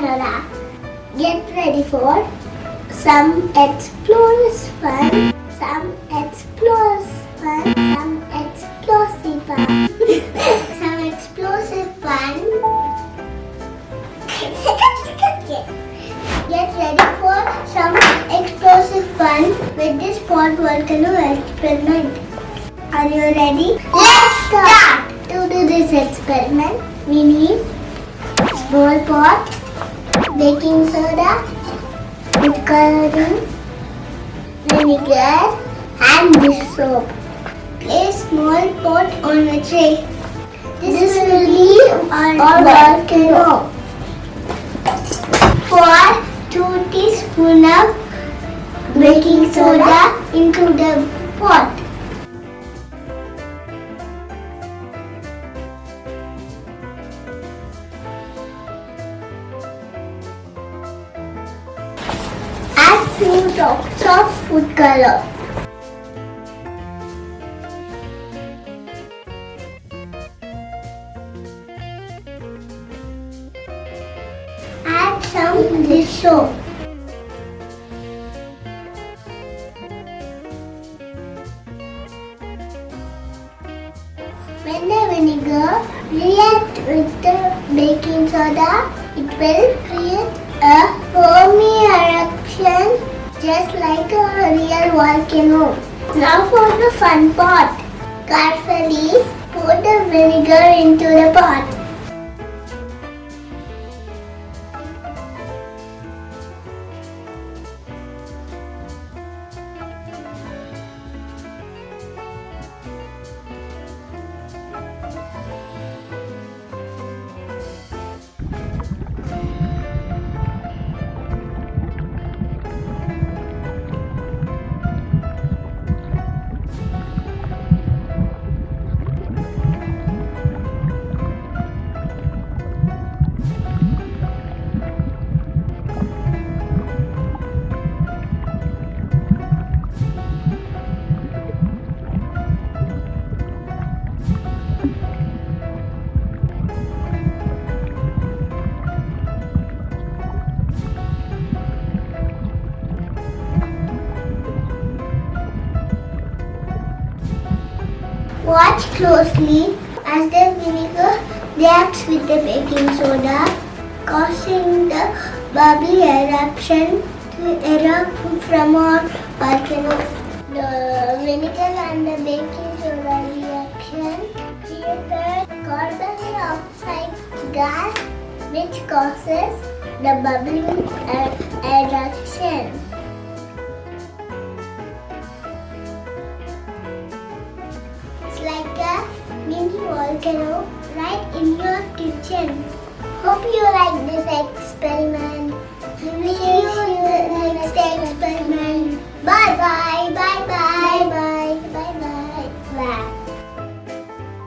soda. Get ready for some explorers fun. Some explorers fun. Some explosive fun. Some explosive fun. Get ready for some explosive fun with this pot volcano experiment. Are you ready? Let's start! To do this experiment, we need small pot, baking soda, food coloring, vinegar and dish soap. Place small pot on a tray. This will be our volcano. Pour 2 teaspoons of baking soda into the pot. Add 2 drops of food color. Add some dish soap. When the vinegar reacts with the baking soda, it will create a foamy eruption just like a real volcano. Now for the fun part. Carefully pour the vinegar into the pot. Watch closely as the vinegar reacts with the baking soda, causing the bubbly eruption to erupt from our volcano. The vinegar and the baking soda reaction creates carbon dioxide gas, which causes the bubbling eruption. Like a mini volcano right in your kitchen. Hope you like this